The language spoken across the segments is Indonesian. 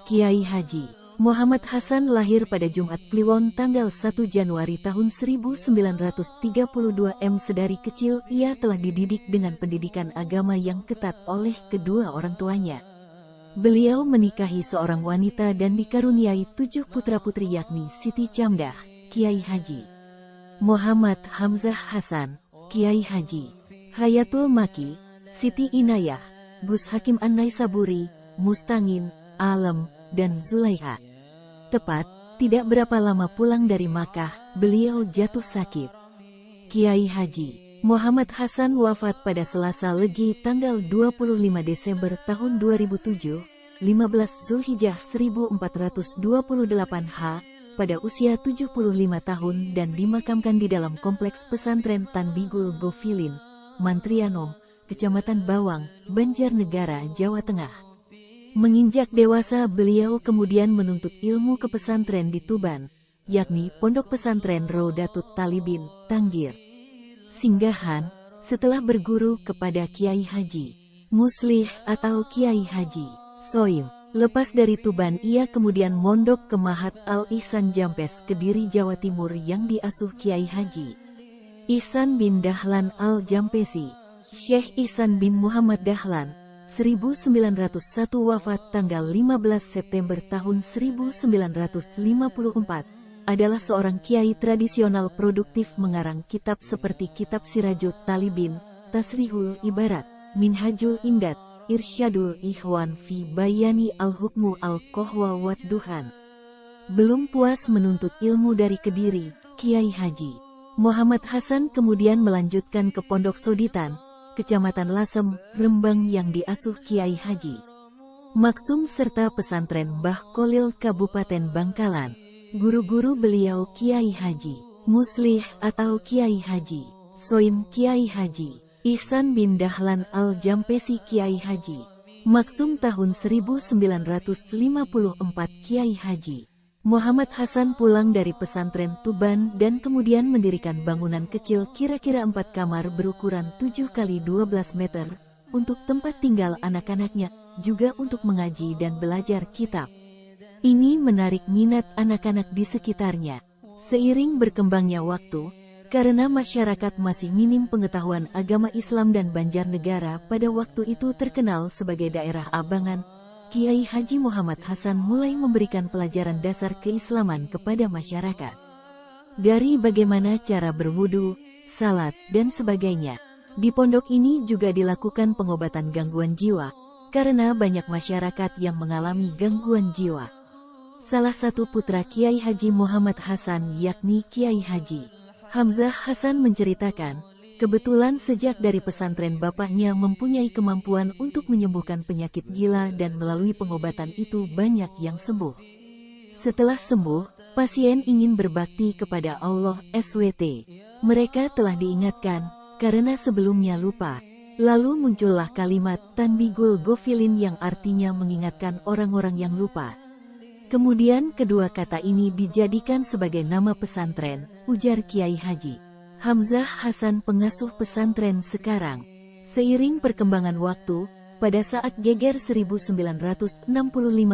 Kiai Haji Muhammad Hasan lahir pada Jumat Kliwon tanggal 1 Januari tahun 1932 Sedari kecil ia telah dididik dengan pendidikan agama yang ketat oleh kedua orang tuanya. Beliau menikahi seorang wanita dan dikaruniai 7 putra-putri yakni Siti Camdah, Kiai Haji Muhammad Hamzah Hasan, Kiai Haji Hayatul Maki, Siti Inayah, Gus Hakim An-Naisaburi, Mustangin, Alam, dan Zulaiha. Tepat, tidak berapa lama pulang dari Makkah, beliau jatuh sakit. Kiai Haji Muhammad Hasan wafat pada Selasa Legi tanggal 25 Desember tahun 2007, 15 Zulhijjah 1428 H, pada usia 75 tahun dan dimakamkan di dalam kompleks pesantren Tanbigul Gofilin, Mantrianom, Kecamatan Bawang, Banjarnegara, Jawa Tengah. Menginjak dewasa beliau kemudian menuntut ilmu ke pesantren di Tuban, yakni Pondok Pesantren Rodatut Talibin, Tanggir. Singgahan, setelah berguru kepada Kiai Haji Muslih atau Kiai Haji Soim. Lepas dari Tuban ia kemudian mondok ke Mahat Al-Ihsan Jampes Kediri Jawa Timur yang diasuh Kiai Haji Ihsan bin Dahlan Al-Jampesi. Syekh Ihsan bin Muhammad Dahlan 1901 wafat tanggal 15 September tahun 1954, adalah seorang kiai tradisional produktif mengarang kitab seperti Kitab Sirajut Talibin, Tasrihul Ibarat, Minhajul Imdad, Irsyadul Ikhwan fi Bayani Al-Hukmu Al-Qohwa Wat Duhan. Belum puas menuntut ilmu dari Kediri, Kiai Haji Muhammad Hasan kemudian melanjutkan ke Pondok Soditan, Kecamatan Lasem, Rembang yang diasuh Kiai Haji Maksum serta pesantren Mbah Kolil Kabupaten Bangkalan. Guru-guru beliau Kiai Haji Muslih atau Kiai Haji Soim, Kiai Haji Ihsan bin Dahlan Al-Jampesi, Kiai Haji Maksum tahun 1954. Kiai Haji Muhammad Hasan pulang dari pesantren Tuban dan kemudian mendirikan bangunan kecil kira-kira 4 kamar berukuran 7 x 12 meter untuk tempat tinggal anak-anaknya, juga untuk mengaji dan belajar kitab. Ini menarik minat anak-anak di sekitarnya. Seiring berkembangnya waktu, karena masyarakat masih minim pengetahuan agama Islam dan Banjarnegara pada waktu itu terkenal sebagai daerah abangan, Kiai Haji Muhammad Hasan mulai memberikan pelajaran dasar keislaman kepada masyarakat. Dari bagaimana cara berwudu, salat, dan sebagainya. Di pondok ini juga dilakukan pengobatan gangguan jiwa, karena banyak masyarakat yang mengalami gangguan jiwa. Salah satu putra Kiai Haji Muhammad Hasan yakni Kiai Haji Hamzah Hasan menceritakan, kebetulan sejak dari pesantren bapaknya mempunyai kemampuan untuk menyembuhkan penyakit gila dan melalui pengobatan itu banyak yang sembuh. Setelah sembuh, pasien ingin berbakti kepada Allah SWT. Mereka telah diingatkan, karena sebelumnya lupa. Lalu muncullah kalimat Tanbigul Gofilin yang artinya mengingatkan orang-orang yang lupa. Kemudian kedua kata ini dijadikan sebagai nama pesantren, ujar Kiai Haji Hamzah Hasan, pengasuh pesantren sekarang. Seiring perkembangan waktu, pada saat geger 1965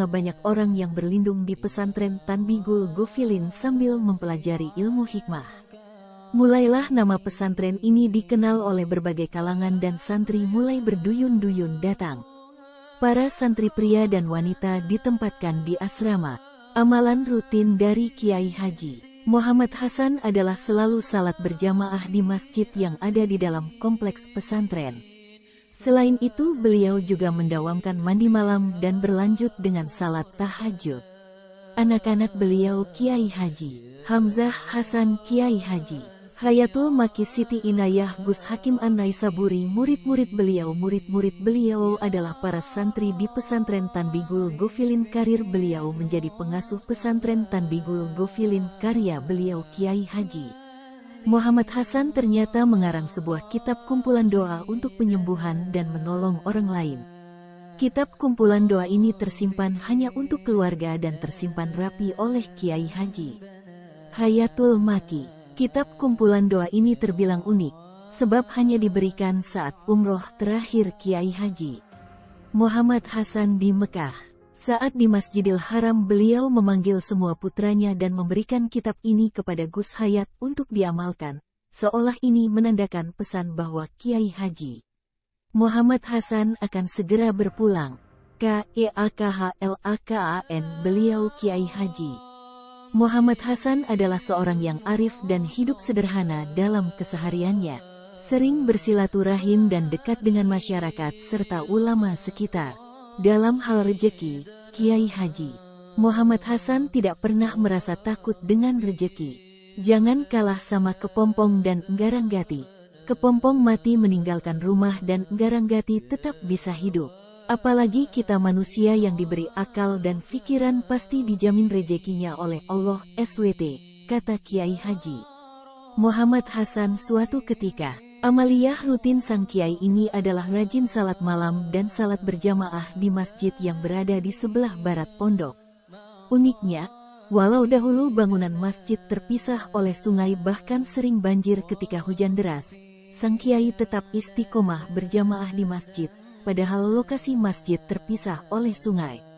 banyak orang yang berlindung di pesantren Tanbigul Gofilin sambil mempelajari ilmu hikmah. Mulailah nama pesantren ini dikenal oleh berbagai kalangan dan santri mulai berduyun-duyun datang. Para santri pria dan wanita ditempatkan di asrama. Amalan rutin dari Kiai Haji Muhammad Hasan adalah selalu salat berjamaah di masjid yang ada di dalam kompleks pesantren. Selain itu beliau juga mendawamkan mandi malam dan berlanjut dengan salat tahajud. Anak-anak beliau Kiai Haji Hamzah Hasan, Kiai Haji Hayatul Maki, Siti Inayah, Gus Hakim An-Naisaburi, murid-murid beliau adalah para santri di pesantren Tanbigul Gofilin. Karir beliau menjadi pengasuh pesantren Tanbigul Gofilin. Karya beliau Kiai Haji Muhammad Hasan ternyata mengarang sebuah kitab kumpulan doa untuk penyembuhan dan menolong orang lain. Kitab kumpulan doa ini tersimpan hanya untuk keluarga dan tersimpan rapi oleh Kiai Haji Hayatul Maki. Kitab kumpulan doa ini terbilang unik, sebab hanya diberikan saat umroh terakhir Kiai Haji Muhammad Hasan di Mekah. Saat di Masjidil Haram beliau memanggil semua putranya dan memberikan kitab ini kepada Gus Hayat untuk diamalkan, seolah ini menandakan pesan bahwa Kiai Haji Muhammad Hasan akan segera berpulang. KEAKHLAKAN beliau Kiai Haji Muhammad Hasan adalah seorang yang arif dan hidup sederhana dalam kesehariannya, sering bersilaturahim dan dekat dengan masyarakat serta ulama sekitar. Dalam hal rejeki, Kiai Haji Muhammad Hasan tidak pernah merasa takut dengan rejeki. Jangan kalah sama Kepompong dan Nggaranggati. Kepompong mati meninggalkan rumah dan Nggaranggati tetap bisa hidup. Apalagi kita manusia yang diberi akal dan pikiran pasti dijamin rejekinya oleh Allah SWT, kata Kiai Haji Muhammad Hasan suatu ketika. Amaliyah rutin sang kiai ini adalah rajin salat malam dan salat berjamaah di masjid yang berada di sebelah barat pondok. Uniknya, walau dahulu bangunan masjid terpisah oleh sungai bahkan sering banjir ketika hujan deras, sang kiai tetap istiqomah berjamaah di masjid, padahal lokasi masjid terpisah oleh sungai.